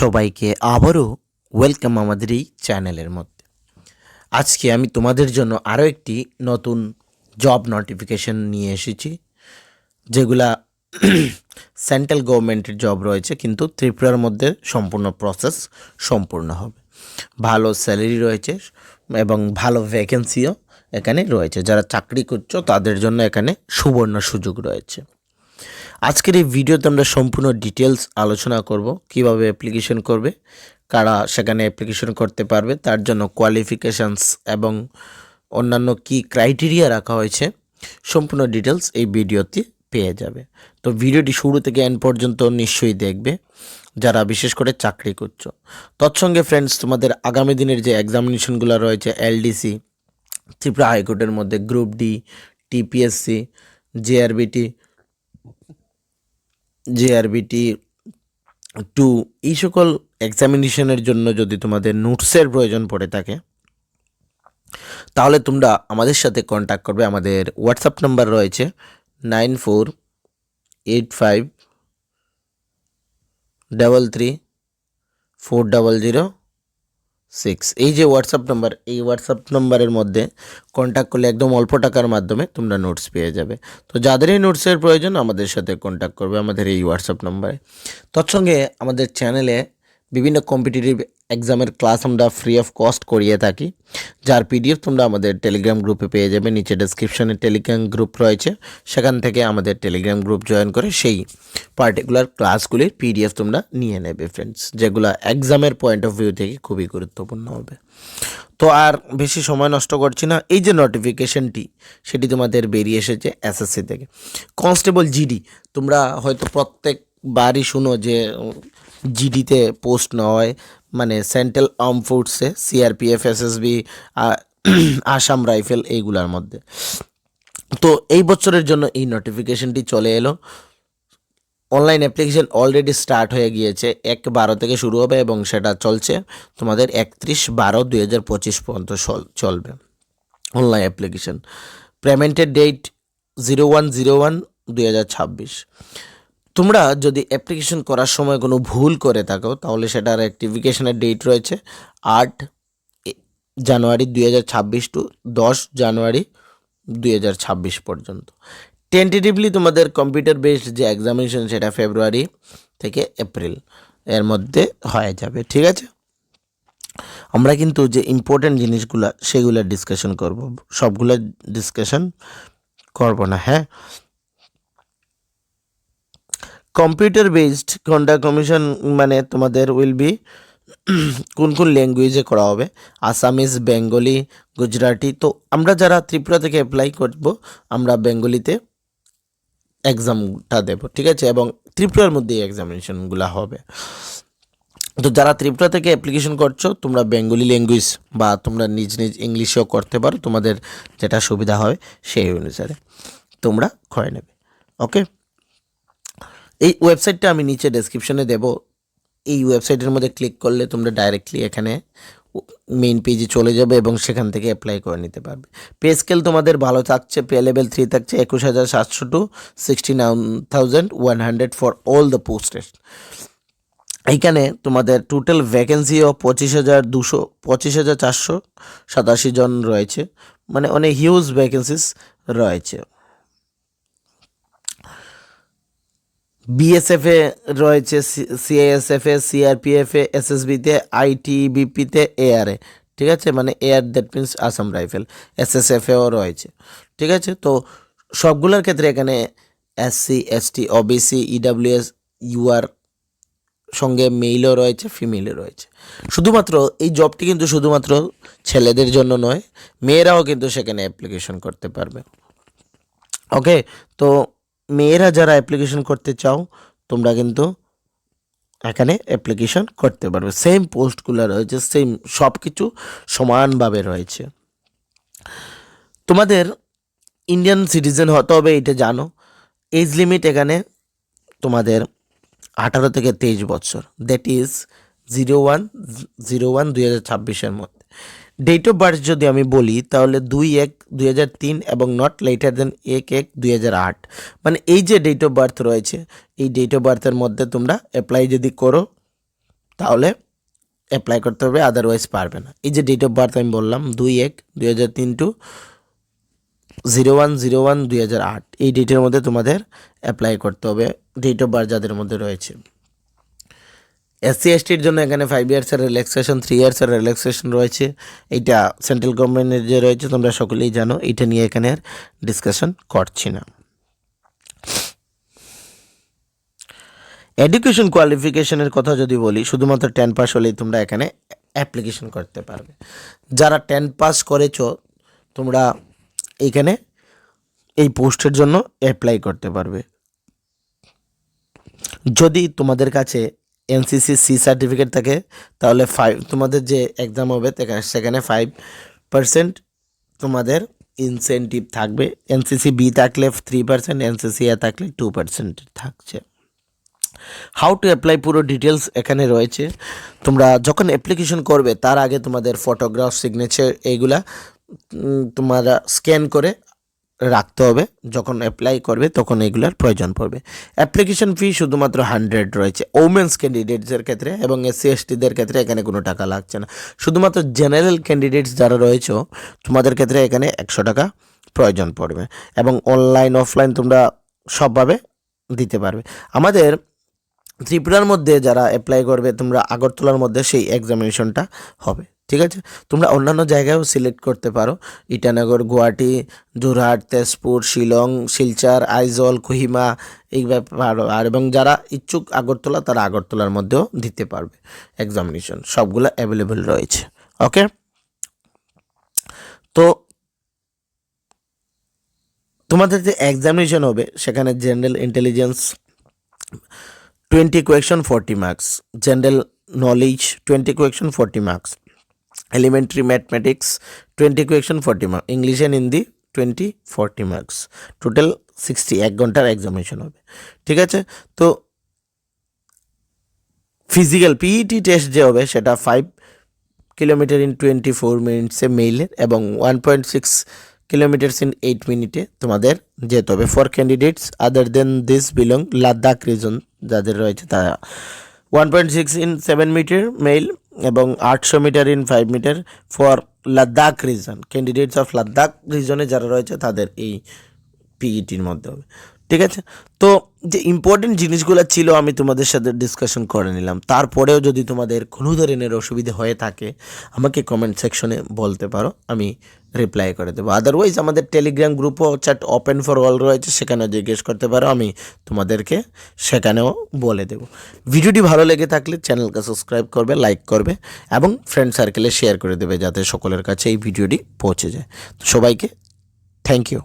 সবাইকে আবারও ওয়েলকাম আমাদের এই চ্যানেলের মধ্যে। আজকে আমি তোমাদের জন্য আরও একটি নতুন জব নোটিফিকেশন নিয়ে এসেছি, যেগুলা সেন্ট্রাল গভর্নমেন্টের জব রয়েছে, কিন্তু ত্রিপুরার মধ্যে সম্পূর্ণ প্রসেস সম্পূর্ণ হবে। ভালো স্যালারি রয়েছে এবং ভালো ভ্যাকেন্সিও এখানে রয়েছে। যারা চাকরি করছো তাদের জন্য এখানে সুবর্ণ সুযোগ রয়েছে। আজকের এই ভিডিওতে আমরা সম্পূর্ণ ডিটেলস আলোচনা করব, কিভাবে অ্যাপ্লিকেশন করবে, কারা সেখানে অ্যাপ্লিকেশন করতে পারবে, তার জন্য কোয়ালিফিকেশানস এবং অন্যান্য কি ক্রাইটেরিয়া রাখা হয়েছে, সম্পূর্ণ ডিটেলস এই ভিডিওতে পেয়ে যাবে। তো ভিডিওটি শুরু থেকে এন্ড পর্যন্ত নিশ্চয়ই দেখবে যারা বিশেষ করে চাকরি করছো। তৎসঙ্গে ফ্রেন্ডস, তোমাদের আগামী দিনের যে এক্সামিনেশনগুলো রয়েছে, এলডিসি, ত্রিপুরা হাইকোর্টের মধ্যে গ্রুপ ডি, টিপিএসসি, জেআরবিটি 2, এই সকল এক্সামিনেশনের জন্য যদি তোমাদের নোটসের প্রয়োজন পড়ে থাকে, তাহলে তোমরা আমাদের সাথে কন্ট্যাক্ট করবে। আমাদের হোয়াটসঅ্যাপ নাম্বার রয়েছে 9485334006। এই যে হোয়াটসঅ্যাপ নাম্বার, এই হোয়াটসঅ্যাপ নাম্বারের মধ্যে কন্ট্যাক্ট করলে একদম অল্প টাকার মাধ্যমে তোমরা নোটস পেয়ে যাবে। তো যাদের এই নোটসের প্রয়োজন আমাদের সাথে কন্ট্যাক্ট করবে আমাদের এই হোয়াটসঅ্যাপ নাম্বারে। তৎসঙ্গে আমাদের চ্যানেলে বিভিন্ন কম্পিটিটিভ এক্সামের ক্লাস আমরা ফ্রি অফ কস্ট করিয়ে থাকি, যার পিডিএফ তোমরা আমাদের টেলিগ্রাম গ্রুপে পেয়ে যাবে। নিচে ডেসক্রিপশনে টেলিগ্রাম গ্রুপ রয়েছে, সেখান থেকে আমাদের টেলিগ্রাম গ্রুপ জয়েন করে সেই পার্টিকুলার ক্লাসগুলির পিডিএফ তোমরা নিয়ে নেবে ফ্রেন্ডস, যেগুলো এক্সামের পয়েন্ট অফ ভিউ থেকে খুবই গুরুত্বপূর্ণ হবে। তো আর বেশি সময় নষ্ট করছি না, এই যে নোটিফিকেশনটি সেটি তোমাদের বেরিয়ে এসেছে এসএসসি থেকে। কনস্টেবল জিডি, তোমরা হয়তো প্রত্যেকবারই শুনো যে জিডিতে পোস্ট নেওয়া হয়, মানে সেন্ট্রাল আর্ম ফোর্সে, সিআরপিএফ, এসএসবি, আসাম রাইফেল, এইগুলোর মধ্যে। তো এই বছরের জন্য এই নোটিফিকেশনটি চলে এলো। অনলাইন অ্যাপ্লিকেশন অলরেডি স্টার্ট হয়ে গিয়েছে, 1/12 থেকে শুরু হবে এবং সেটা চলছে তোমাদের 31/12/2025 পর্যন্ত চলবে অনলাইন অ্যাপ্লিকেশন। পেমেন্টের ডেট 01/01/2026। তোমরা যদি অ্যাপ্লিকেশন করার সময় কোনো ভুল করে থাকো, তাহলে সেটার রেক্টিফিকেশনের ডেট রয়েছে 8 জানুয়ারি 2026 টু 10 জানুয়ারি 2026 পর্যন্ত। টেন্টেটিভলি তোমাদের কম্পিউটার বেসড যে এক্সামিনেশন সেটা ফেব্রুয়ারি থেকে এপ্রিল এর মধ্যে হয়ে যাবে, ঠিক আছে। আমরা কিন্তু যে ইম্পর্টেন্ট জিনিসগুলো সেগুলো ডিসকাশন করব, সবগুলো ডিসকাশন করব না, হ্যাঁ। কম্পিউটার বেসড কন্ডাক্ট কমিশন মানে তোমাদের উইল বি কোন কোন ল্যাঙ্গুয়েজে করা হবে, আসামিজ, বেঙ্গলি, গুজরাটি। তো আমরা যারা ত্রিপুরা থেকে অ্যাপ্লাই করব, আমরা বেঙ্গলিতে এক্সামটা দেব, ঠিক আছে, এবং ত্রিপুরার মধ্যে এই এক্সামিনেশনগুলো হবে। তো যারা ত্রিপুরা থেকে অ্যাপ্লিকেশন করছো, তোমরা বেঙ্গলি ল্যাঙ্গুয়েজ বা তোমরা নিজ নিজ ইংলিশেও করতে পারো, তোমাদের যেটা সুবিধা হয় সেই অনুসারে তোমরা করে নেবে, ওকে। এই ওয়েবসাইটটা আমি নিচে ডেসক্রিপশনে দেব। এই ওয়েবসাইটের মধ্যে ক্লিক করলে তোমরা ডাইরেক্টলি এখানে মেইন পেজে চলে যাবে এবং সেখান থেকে অ্যাপ্লাই করে নিতে পারবে। পে স্কেল তোমাদের ভালো থাকছে, পে লেভেল 3 থাকছে 21,700 to 69,100 for all the posted. এইখানে তোমাদের টোটাল ভ্যাকেন্সিও 25,487 জন রয়েছে, মানে অনেক হিউজ ভ্যাকেন্সিস রয়েছে। বিএসএফে রয়েছে, সিআইএসএফে, সিআরপিএফে, এসএসবিতে, আইটিবিপিতে, এআরএ, ঠিক আছে, মানে AR that means Assam Rifle, এসএসএফেও রয়েছে, ঠিক আছে। তো সবগুলোর ক্ষেত্রে এখানে SC, ST, OBC, EWS, UR সঙ্গে মেলও রয়েছে, ফিমেলও রয়েছে। শুধুমাত্র এই জবটি কিন্তু শুধুমাত্র ছেলেদের জন্য নয়, মেয়েরাও কিন্তু সেখানে অ্যাপ্লিকেশন করতে পারবে, ওকে। তো মেয়েরা যারা অ্যাপ্লিকেশন করতে চাও, তোমরা কিন্তু এখানে অ্যাপ্লিকেশন করতে পারবে। সেম পোস্টগুলো রয়েছে, সেম সব কিছু সমানভাবে রয়েছে। তোমাদের ইন্ডিয়ান সিটিজেন হতে হবে, এটা জানো। এজ লিমিট এখানে তোমাদের 18 থেকে 23 বছর, দ্যাট ইজ 01/01/2026 মধ্যে। ডেট অফ বার্থ যদি আমি বলি, তাহলে 2/1/2003 এবং নট লেটার দেন 1/1/2008, মানে এই যে ডেট অফ বার্থ রয়েছে, এই ডেট অফ বার্থের মধ্যে তোমরা অ্যাপ্লাই যদি করো, তাহলে অ্যাপ্লাই করতে হবে, আদারওয়াইজ পারবে না। এই যে ডেট অফ বার্থ আমি বললাম 2/1/2003 টু 01/01/2008, এই ডেটের মধ্যে তোমাদের অ্যাপ্লাই করতে হবে, ডেট অফ বার্থ যাদের মধ্যে রয়েছে। SC STর জন্য এখানে 5 ইয়ার্সের রিল্যাক্সেশন, 3 ইয়ার্সের রিল্যাক্সেশন রয়েছে। এইটা সেন্ট্রাল গভর্নমেন্টের যে রয়েছে তোমরা সকলেই জানো, এইটা নিয়ে এখানে আর ডিসকাশন করছি না। এডুকেশন কোয়ালিফিকেশনের কথা যদি বলি, শুধুমাত্র 10 পাস হলেই তোমরা এখানে অ্যাপ্লিকেশন করতে পারবে। যারা 10 পাস করেছো তোমরা এইখানে এই পোস্টের জন্য অ্যাপ্লাই করতে পারবে। যদি তোমাদের কাছে NCC C সার্টিফিকেট থাকে তাহলে তোমাদের যে এক্সাম হবে সেখানে 5% তোমাদের ইনসেন্টিভ থাকবে। NCC B থাকলে 3%, NCC A থাকলে 2% থাকছে। হাউ টু অ্যাপ্লাই পুরো ডিটেলস এখানে রয়েছে। তোমরা যখন অ্যাপ্লিকেশন করবে তার আগে তোমাদের ফটোগ্রাফ, সিগনেচার এইগুলা তোমরা স্ক্যান করে রাখতে হবে। যখন অ্যাপ্লাই করবে তখন এগুলার প্রয়োজন পড়বে। অ্যাপ্লিকেশন ফি শুধুমাত্র 100 রয়েছে ওমেন্স ক্যান্ডিডেটসের ক্ষেত্রে, এবং SC STদের ক্ষেত্রে এখানে কোনো টাকা লাগছে না। শুধুমাত্র জেনারেল ক্যান্ডিডেটস যারা রয়েছে তোমাদের ক্ষেত্রে এখানে 100 টাকা প্রয়োজন পড়বে, এবং অনলাইন অফলাইন তোমরা সবভাবে দিতে পারবে। আমাদের ত্রিপুরার মধ্যে যারা অ্যাপ্লাই করবে তোমরা আগরতলার মধ্যে সেই এক্সামিনেশনটা হবে, ঠিক আছে। তোমরা অন্যান্য জায়গায়ও সিলেক্ট করতে পারো, ইটানগর, গুয়াহাটি, যোরহাট, তেজপুর, শিলং, শিলচর, আইজল, কোহিমা এই ব্যাপার। আর এবং যারা ইচ্ছুক আগরতলা তারা আগরতলার মধ্যেও দিতে পারবে এক্সামিনেশন, সবগুলো অ্যাভেলেবেল রয়েছে। ওকে, তো তোমাদের যে এক্সামিনেশন হবে সেখানে general intelligence 20 question 40 marks, general knowledge 20 question 40 marks, elementary mathematics 20 question 40 marks, English and Hindi 20-40 marks, total 60 এক ঘন্টার এক্সামিনেশন হবে, ঠিক আছে। তো ফিজিক্যাল PET টেস্ট যে হবে সেটা 5 কিলোমিটার ইন 24 মিনিটসে মেইলের, এবং 1.6 কিলোমিটার্স ইন 8 মিনিটে তোমাদের যেতে হবে। For candidates other than this belong Ladakh region যাদের রয়েছে তারা 1.6 ইন 7 মিটার মেইল এবং 800 metre in 5 metre for Ladakh region. Candidates of Ladakh রিজনে যারা রয়েছে তাদের এই PETর মধ্যে হবে, ঠিক আছে। তো যে ইম্পর্টেন্ট জিনিসগুলো ছিল আমি তোমাদের সাথে ডিসকাশন করে নিলাম। তারপরেও যদি তোমাদের কোনো ধরনের অসুবিধা হয়ে থাকে আমাকে কমেন্ট সেকশনে বলতে পারো, আমি রিপ্লাই করে দেবো। আদারওয়াইজ আমাদের টেলিগ্রাম গ্রুপও চ্যাট ওপেন ফর অল রয়েছে, সেখানে জিজ্ঞেস করতে পারো, আমি তোমাদেরকে সেখানেও বলে দেবো। ভিডিওটি ভালো লেগে থাকলে চ্যানেলকে সাবস্ক্রাইব করবে, লাইক করবে এবং ফ্রেন্ড সার্কেলে শেয়ার করে দেবে যাতে সকলের কাছে এই ভিডিওটি পৌঁছে যায়। তো সবাইকে থ্যাংক ইউ।